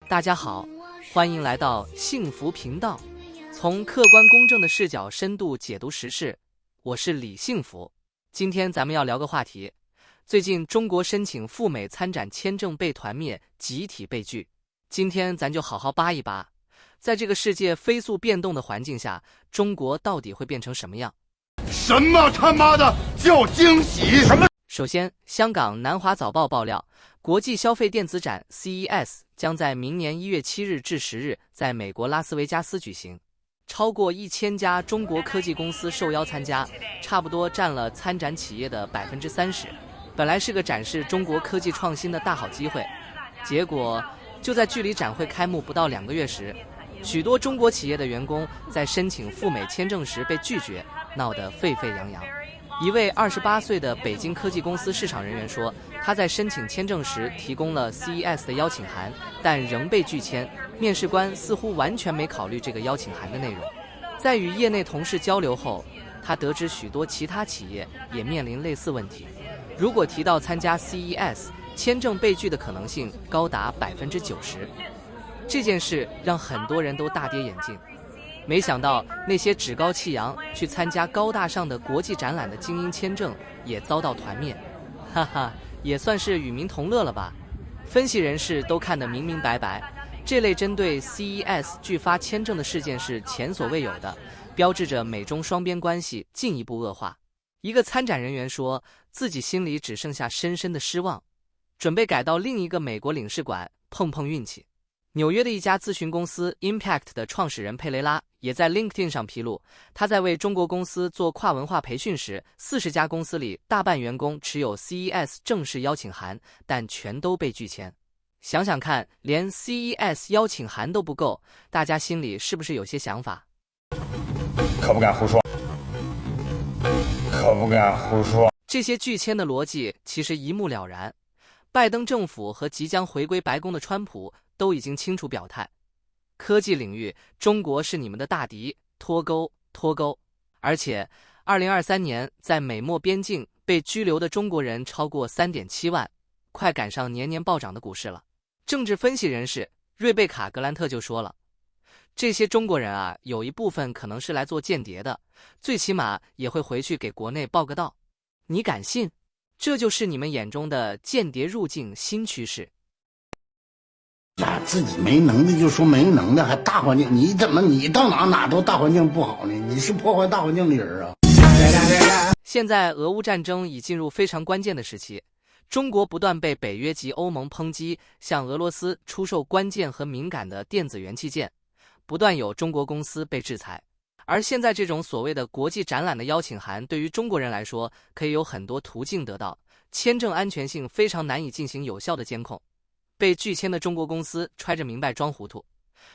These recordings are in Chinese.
大家好，欢迎来到幸福频道，从客观公正的视角深度解读时事，我是李幸福。今天咱们要聊个话题，最近中国申请赴美参展签证被团灭，集体被拒。今天咱就好好扒一扒，在这个世界飞速变动的环境下，中国到底会变成什么样？什么他妈的叫惊喜？什么？首先，香港南华早报爆料，国际消费电子展 CES 将在明年1月7日至10日在美国拉斯维加斯举行，超过1000家中国科技公司受邀参加，差不多占了参展企业的30%。本来是个展示中国科技创新的大好机会，结果就在距离展会开幕不到2个月时，许多中国企业的员工在申请赴美签证时被拒绝，闹得沸沸扬扬。一位28岁的北京科技公司市场人员说，他在申请签证时提供了 CES 的邀请函，但仍被拒签。面试官似乎完全没考虑这个邀请函的内容。在与业内同事交流后，他得知许多其他企业也面临类似问题。如果提到参加 CES， 签证被拒的可能性高达90%。这件事让很多人都大跌眼镜。没想到那些趾高气扬去参加高大上的国际展览的精英签证也遭到团灭，哈哈，也算是与民同乐了吧。分析人士都看得明明白白，这类针对 CES 拒发签证的事件是前所未有的，标志着美中双边关系进一步恶化。一个参展人员说，自己心里只剩下深深的失望，准备改到另一个美国领事馆碰碰运气。纽约的一家咨询公司 Impact 的创始人佩雷拉也在 LinkedIn 上披露，他在为中国公司做跨文化培训时，40家公司里大半员工持有 CES 正式邀请函，但全都被拒签。想想看，连 CES 邀请函都不够，大家心里是不是有些想法？可不敢胡说，可不敢胡说。这些拒签的逻辑其实一目了然，拜登政府和即将回归白宫的川普都已经清楚表态，科技领域中国是你们的大敌，脱钩脱钩。而且2023年在美墨边境被拘留的中国人超过3.7万，快赶上年年暴涨的股市了。政治分析人士瑞贝卡·格兰特就说了，这些中国人啊，有一部分可能是来做间谍的，最起码也会回去给国内报个到。你敢信？这就是你们眼中的间谍入境新趋势。呀，自己没能耐就说没能耐，还大环境，你怎么你到哪都大环境不好呢？你是破坏大环境的人啊！现在俄乌战争已进入非常关键的时期，中国不断被北约及欧盟抨击，向俄罗斯出售关键和敏感的电子元器件，不断有中国公司被制裁。而现在这种所谓的国际展览的邀请函，对于中国人来说，可以有很多途径得到，签证安全性非常难以进行有效的监控。被拒签的中国公司揣着明白装糊涂，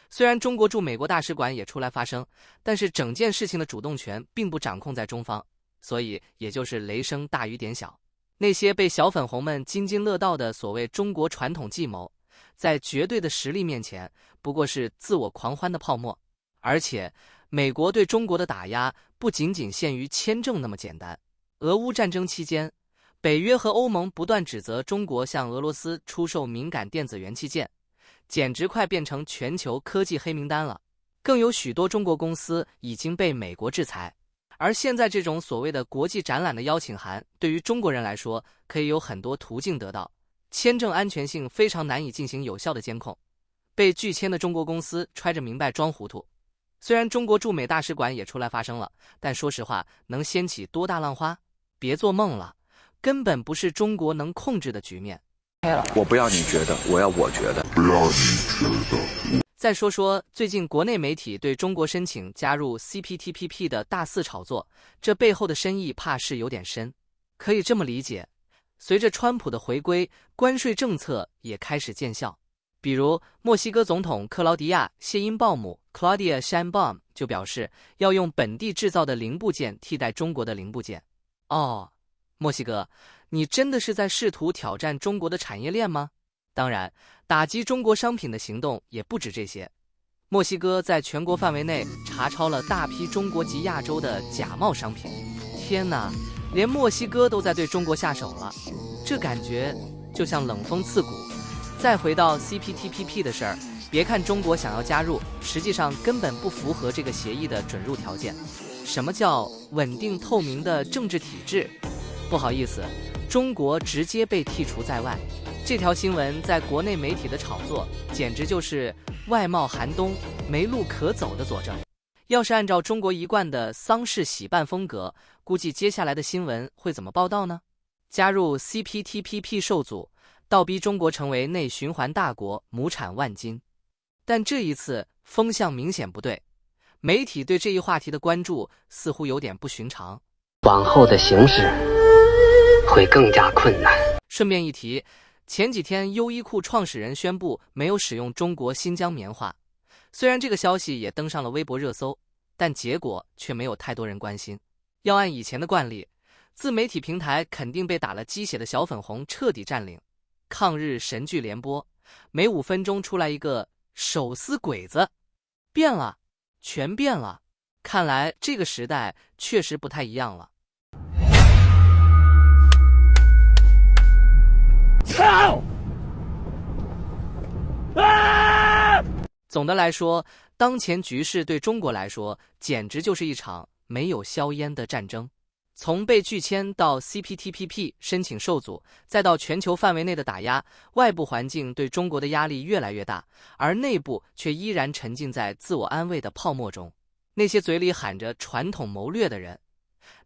虽然中国驻美国大使馆也出来发声，但是整件事情的主动权并不掌控在中方，所以也就是雷声大雨点小。那些被小粉红们津津乐道的所谓中国传统计谋，在绝对的实力面前不过是自我狂欢的泡沫。而且美国对中国的打压不仅仅限于签证那么简单。俄乌战争期间，北约和欧盟不断指责中国向俄罗斯出售敏感电子元器件，简直快变成全球科技黑名单了。更有许多中国公司已经被美国制裁。而现在这种所谓的国际展览的邀请函，对于中国人来说，可以有很多途径得到，签证安全性非常难以进行有效的监控。被拒签的中国公司揣着明白装糊涂。虽然中国驻美大使馆也出来发声了，但说实话，能掀起多大浪花？别做梦了。根本不是中国能控制的局面。我不要你觉得，我要我觉得。不要你觉得。再说说最近国内媒体对中国申请加入 CPTPP 的大肆炒作，这背后的深意怕是有点深。可以这么理解，随着川普的回归，关税政策也开始见效。比如墨西哥总统克劳迪亚·谢因鲍姆 Claudia Sheinbaum 就表示，要用本地制造的零部件替代中国的零部件。墨西哥，你真的是在试图挑战中国的产业链吗？当然，打击中国商品的行动也不止这些。墨西哥在全国范围内查抄了大批中国及亚洲的假冒商品。天哪，连墨西哥都在对中国下手了，这感觉就像冷风刺骨，再回到 CPTPP 的事儿，别看中国想要加入，实际上根本不符合这个协议的准入条件。什么叫稳定透明的政治体制？不好意思，中国直接被剔除在外。这条新闻在国内媒体的炒作，简直就是外贸寒冬，没路可走的佐证。要是按照中国一贯的丧事喜办风格，估计接下来的新闻会怎么报道呢？加入 CPTPP 受阻，倒逼中国成为内循环大国，亩产万斤。但这一次风向明显不对，媒体对这一话题的关注似乎有点不寻常。往后的形势会更加困难。顺便一提，前几天优衣库创始人宣布没有使用中国新疆棉花，虽然这个消息也登上了微博热搜，但结果却没有太多人关心。要按以前的惯例，自媒体平台肯定被打了鸡血的小粉红彻底占领，抗日神剧连播，每5分钟出来一个手撕鬼子，变了，全变了。看来这个时代确实不太一样了。操！总的来说，当前局势对中国来说简直就是一场没有硝烟的战争。从被拒签到 CPTPP 申请受阻，再到全球范围内的打压，外部环境对中国的压力越来越大，而内部却依然沉浸在自我安慰的泡沫中。那些嘴里喊着传统谋略的人，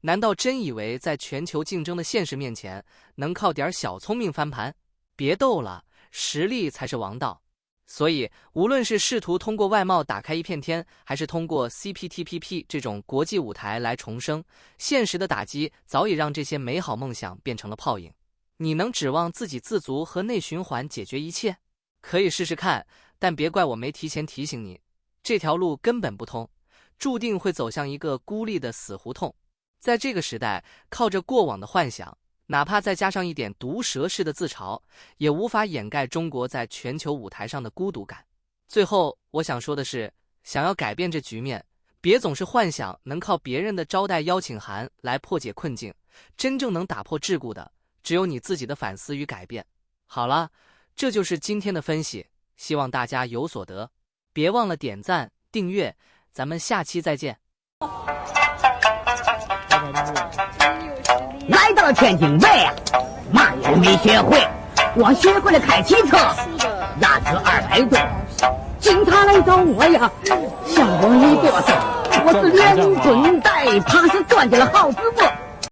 难道真以为在全球竞争的现实面前能靠点小聪明翻盘？别逗了，实力才是王道。所以无论是试图通过外贸打开一片天，还是通过 CPTPP 这种国际舞台来重生，现实的打击早已让这些美好梦想变成了泡影。你能指望自给自足和内循环解决一切？可以试试看，但别怪我没提前提醒你，这条路根本不通，注定会走向一个孤立的死胡同。在这个时代，靠着过往的幻想，哪怕再加上一点毒舌式的自嘲，也无法掩盖中国在全球舞台上的孤独感。最后我想说的是，想要改变这局面，别总是幻想能靠别人的招待邀请函来破解困境，真正能打破桎梏的只有你自己的反思与改变。好了，这就是今天的分析，希望大家有所得。别忘了点赞订阅，咱们下期再见。来到了天津卫啊，嘛也没学会，我学会了开汽车，压车200吨。警察来找我呀，向我一哆嗦，我是连滚带爬，是赚进了好直播。